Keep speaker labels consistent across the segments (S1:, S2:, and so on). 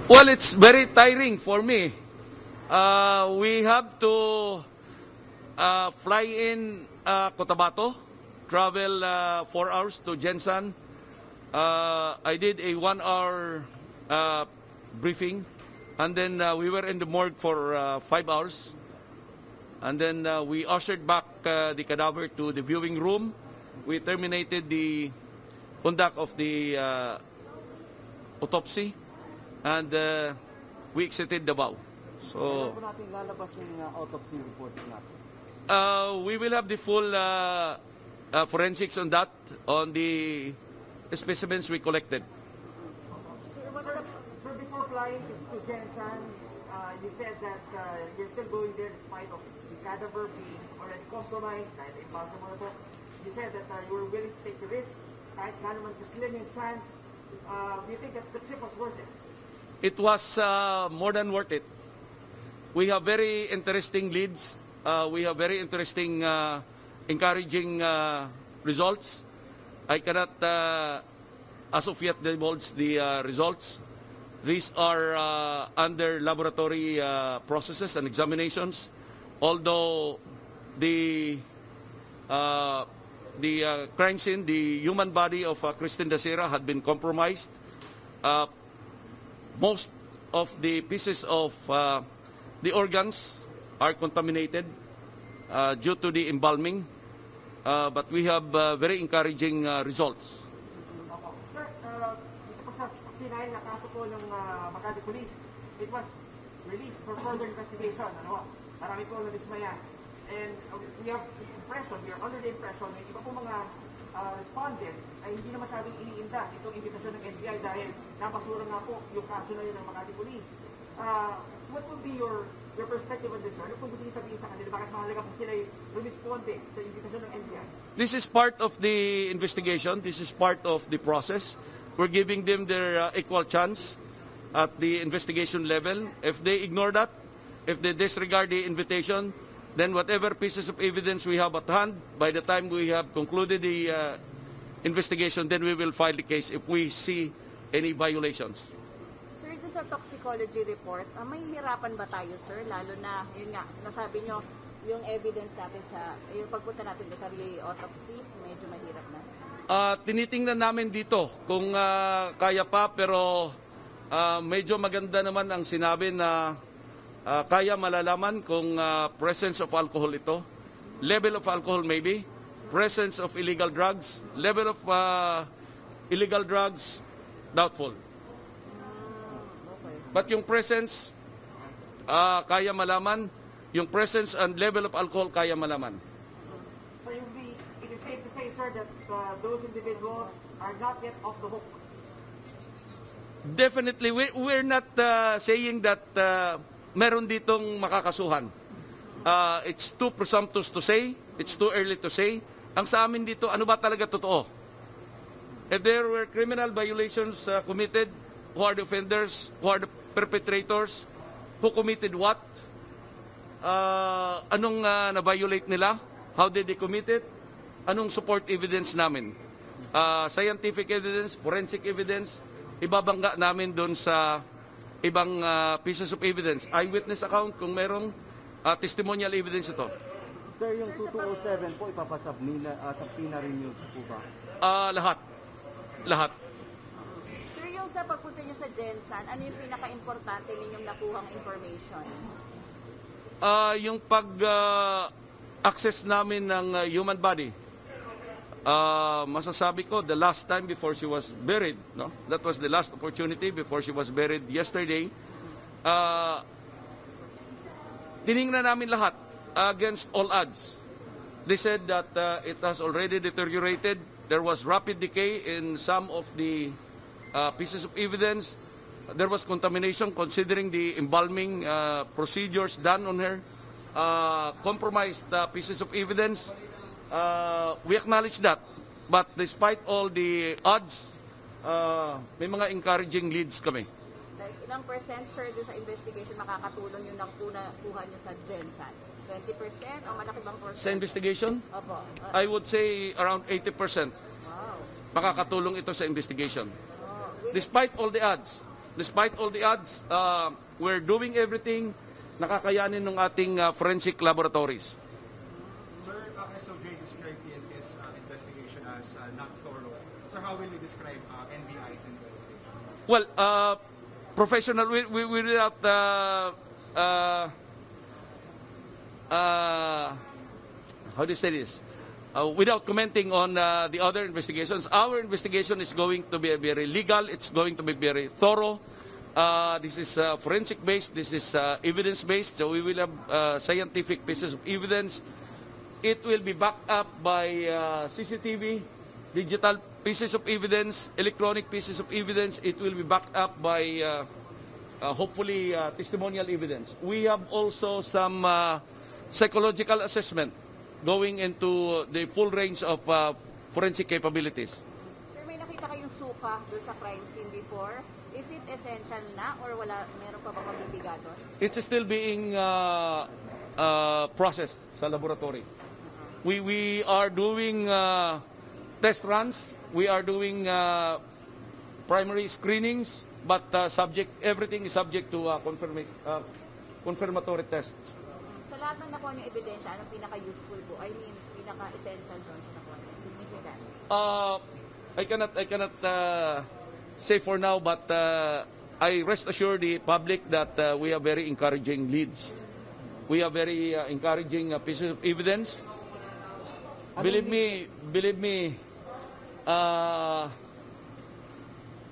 S1: Well, it's very tiring for me. We have to fly in Cotabato, travel 4 hours to Jensan. I did a 1-hour briefing, and then we were in the morgue for 5 hours. And then we ushered back the cadaver to the viewing room. We terminated the conduct of the autopsy, and we exited Davao. So,
S2: Kailan po natin lalabas yung autopsy report natin?
S1: we will have the full forensics on that, on the specimens we collected.
S2: Sir, before flying to Jensan, you said that you're still going there despite of the cadaver being already compromised, kahit impossible na po. You said that you were willing to take the risk, kahit na naman to slim yung chance. Do you think that the trip was worth it?
S1: It was more than worth it. We have very interesting leads. We have very interesting, encouraging results. I cannot, as of yet, divulge the results. These are under laboratory processes and examinations. Although the crime scene, the human body of Christine Dacera had been compromised. Most of the pieces of the organs are contaminated due to the embalming, but we have very encouraging results.
S2: Sir, ito po sa pinahil na kaso po ng Makati Police, it was released for further investigation. Ano, marami po na-dismaya. And we are under the impression na iba po mga respondents ay hindi na masyadong iniinda itong imbitasyon ng NBI dahil napasura nga po yung kaso na yun ng Makati Police. What would be your perspective on this, sir? Ano po gusto niyo sabihin sa kanila? Bakit mahalaga po sila rumisponde sa imbitasyon ng NBI?
S1: This is part of the investigation. This is part of the process. We're giving them their equal chance at the investigation level. If they ignore that, if they disregard the invitation, then whatever pieces of evidence we have at hand, by the time we have concluded the investigation, then we will file the case if we see any violations.
S3: Sir, ito sa toxicology report, may hirapan ba tayo, sir? Lalo na, yun nga, nasabi nyo, yung evidence natin sa, yung pagpunta natin sa autopsy, medyo mahirap na.
S1: Tinitingnan namin dito kung kaya pa, pero medyo maganda naman ang sinabi na kaya malalaman kung presence of alcohol ito, level of alcohol maybe, presence of illegal drugs, level of illegal drugs, doubtful. But yung presence, kaya malaman, yung presence and level of alcohol kaya malaman.
S2: So it is safe to say, sir, that those individuals are not yet off the hook.
S1: Definitely, we're not saying that meron ditong makakasuhan. It's too presumptuous to say. It's too early to say. Ang sa amin dito, ano ba talaga totoo? If there were criminal violations committed, who are the offenders, who are the perpetrators, who committed what? Anong na-violate nila? How did they commit it? Anong support evidence namin? Scientific evidence, forensic evidence, ibabangga namin doon sa ibang pieces of evidence. Eyewitness account kung merong testimonial evidence ito.
S2: Sir, yung 2207 po, ipapasubpoena rin yun po ba?
S1: Lahat. Lahat.
S3: Sir, yung sa pagpunta nyo sa Jensan, ano yung pinaka-importante ninyong nakuhang information?
S1: Yung pag-access namin ng human body. Masasabi ko, the last time before she was buried, no? That was the last opportunity before she was buried yesterday. Tiningnan namin lahat against all odds. They said that it has already deteriorated. There was rapid decay in some of the pieces of evidence. There was contamination considering the embalming procedures done on her. Compromised pieces of evidence. We acknowledge that, but despite all the odds, may mga encouraging leads kami.
S3: Like, ilang percent, sir, doon sa investigation makakatulong yung nakuha nyo sa Jensan? 20% o malaki bang percent?
S1: Sa investigation?
S3: Opo.
S1: I would say around 80%.
S3: Wow.
S1: Makakatulong ito sa investigation.
S3: Oh,
S1: Despite all the odds. despite all the odds, we're doing everything nakakayanin ng ating forensic laboratories.
S4: Sir, SOJ described PNP's investigation as not thorough. Sir, how will you describe NBI's investigation?
S1: Well, professional, without how do you say this? Without commenting on the other investigations, our investigation is going to be very legal. It's going to be very thorough. This is forensic-based. This is evidence-based. So we will have scientific pieces of evidence. It will be backed up by CCTV, digital pieces of evidence, electronic pieces of evidence. It will be backed up by hopefully testimonial evidence. We have also some psychological assessment going into the full range of forensic capabilities.
S3: Sir, may nakita kayong suka doon sa crime scene before. Is it essential na or meron pa ba mabibiga doon?
S1: It's still being processed sa laboratory. We are doing test runs. We are doing primary screenings, but everything is subject to confirmatory tests.
S3: Sa lahat ng nakuha niyong ebidensya, anong pinaka-useful po? I mean, pinaka-essential doon sa nakuha niyo? Significant?
S1: I cannot say for now, but I rest assure the public that we have very encouraging leads. We have very encouraging pieces of evidence. Believe me,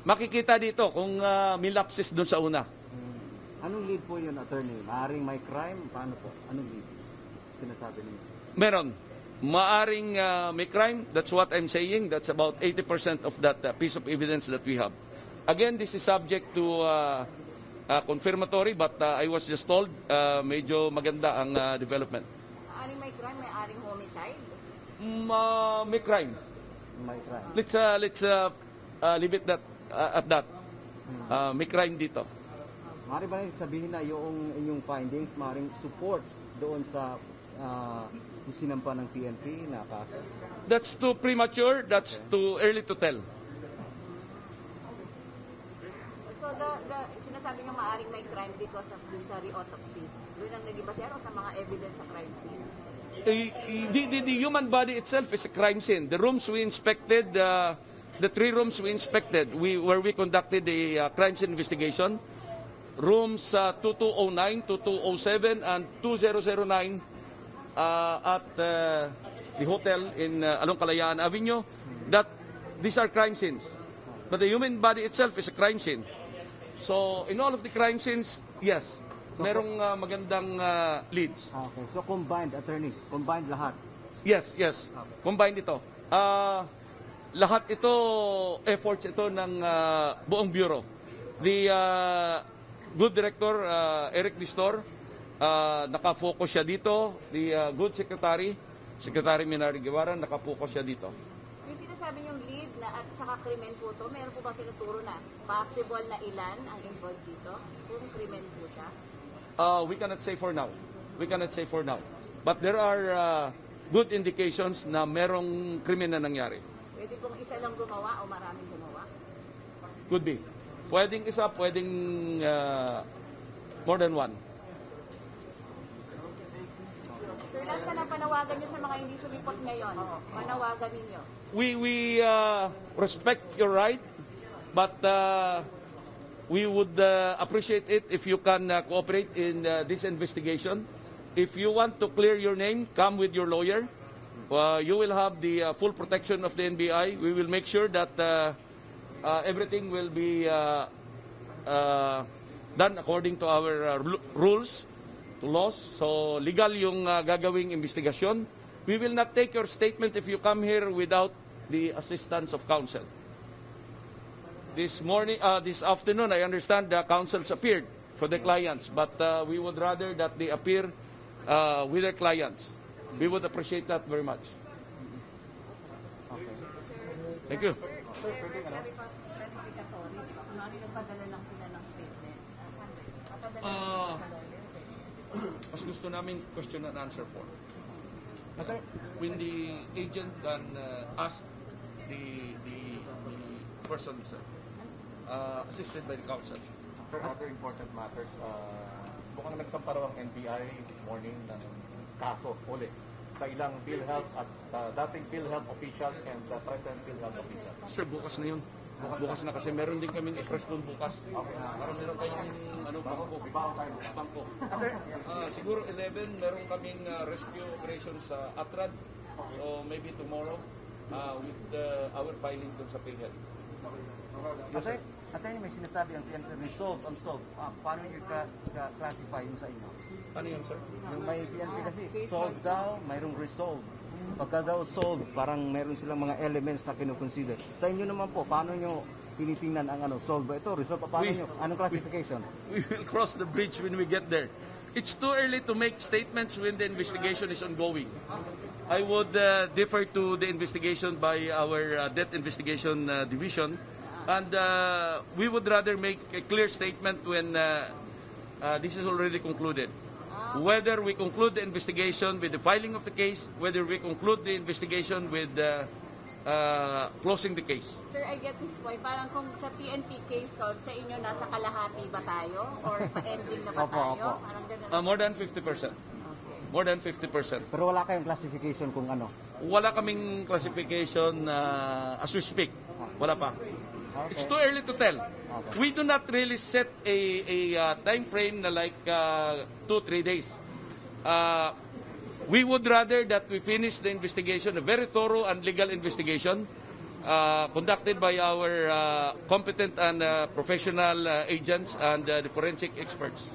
S1: makikita dito kung may lapses doon sa una.
S5: Anong lead po yun, attorney? Maaring may crime? Paano po? Anong lead? Sinasabi niyo?
S1: Meron. Maaring may crime. That's what I'm saying. That's about 80% of that piece of evidence that we have. Again, this is subject to confirmatory, but I was just told medyo maganda ang development.
S3: Maaring may crime, may aring homicide?
S1: May crime.
S5: May crime.
S1: Let's leave it at that. May crime dito.
S5: Maaari ba rin sabihin na yung inyong findings maaring supports doon sa isinampa ng PNP na kaso?
S1: That's too premature. That's too early to tell.
S3: So, sinasabi niyo maaring may crime because of dun sa re-autopsy. Doon ang naging basero sa mga evidence sa crime scene.
S1: The human body itself is a crime scene. The rooms we inspected, the 3 rooms we inspected, where we conducted the crime scene investigation, rooms 2209, 2207, and 2009 at the hotel in along Kalayaan Avenue, that these are crime scenes. But the human body itself is a crime scene. So, in all of the crime scenes, yes, merong magandang leads.
S5: Okay, so combined, attorney, combined lahat.
S1: Yes. Combined ito. Lahat ito, efforts ito ng buong bureau. The good director, Eric Distor, nakafocus siya dito. The good secretary, Secretary Minari Guevara, nakafocus siya dito.
S3: Yung sinasabi niyong lead na at saka krimen po to, meron po ba tinuturo na possible na ilan ang involved dito? Kung krimen po siya?
S1: We cannot say for now. But there are good indications na merong krimen na nangyari.
S3: Pwede pong isa lang gumawa o maraming gumawa?
S1: Could be. Pwedeng isa, pwedeng more than one.
S3: Sir, last na lang panawagan niyo sa mga hindi sumipot ngayon. Panawagan ninyo.
S1: We respect your right, but we would appreciate it if you can cooperate in this investigation. If you want to clear your name, come with your lawyer. You will have the full protection of the NBI. We will make sure that everything will be done according to our rules, to laws. So legal yung gagawing investigasyon. We will not take your statement if you come here without the assistance of counsel. This afternoon, I understand the counsels appeared for the clients, but we would rather that they appear with their clients. We would appreciate that very much. Thank you.
S3: Sir, clarificatory. Kunwari nagpadala lang sila ng statement. Papadala lang sa lawyer.
S1: Mas gusto namin question and answer form. When the agent can ask the person, sir, assisted by the counsel.
S6: Sir, other important matters. Mukhang nagsampa raw ang NBI this morning ng kaso ulit sa ilang PhilHealth at dating PhilHealth officials and the present PhilHealth officials.
S1: Sir, bukas na yun. Bukas na kasi meron din kaming i-press doon bukas. Parang meron tayong bangko. Siguro 11, meron kaming rescue operations sa Atrad. So maybe tomorrow with our filing doon sa PhilHealth.
S5: Attorney, may sinasabi ang PNP, resolved, unsolved. Paano nyo classify yung sa inyo?
S1: Ano yun, sir?
S5: Yung may PNP kasi, solved daw, mayroong resolved. Pagka daw solved, parang mayroon silang mga elements na kinukonsider. Sa inyo naman po, paano nyo tinitingnan ang solved ba ito? Resolved, paano nyo? Anong classification?
S1: We will cross the bridge when we get there. It's too early to make statements when the investigation is ongoing. I would defer to the investigation by our Death Investigation Division. And we would rather make a clear statement when this is already concluded. Whether we conclude the investigation with the filing of the case, whether we conclude the investigation with closing the case.
S3: Sir, I get this point. Parang kung sa PNP case solved, sa inyo nasa kalahati ba tayo? Or pa-ending na ba tayo? Parang ganun.
S1: More than 50%. More than 50%.
S5: Pero wala kayong classification kung ano?
S1: Wala kaming classification as we speak. Wala pa.
S5: Okay.
S1: It's too early to tell.
S5: Okay.
S1: We do not really set a time frame na like 2-3 days. We would rather that we finish the investigation, a very thorough and legal investigation conducted by our competent and professional agents and the forensic experts.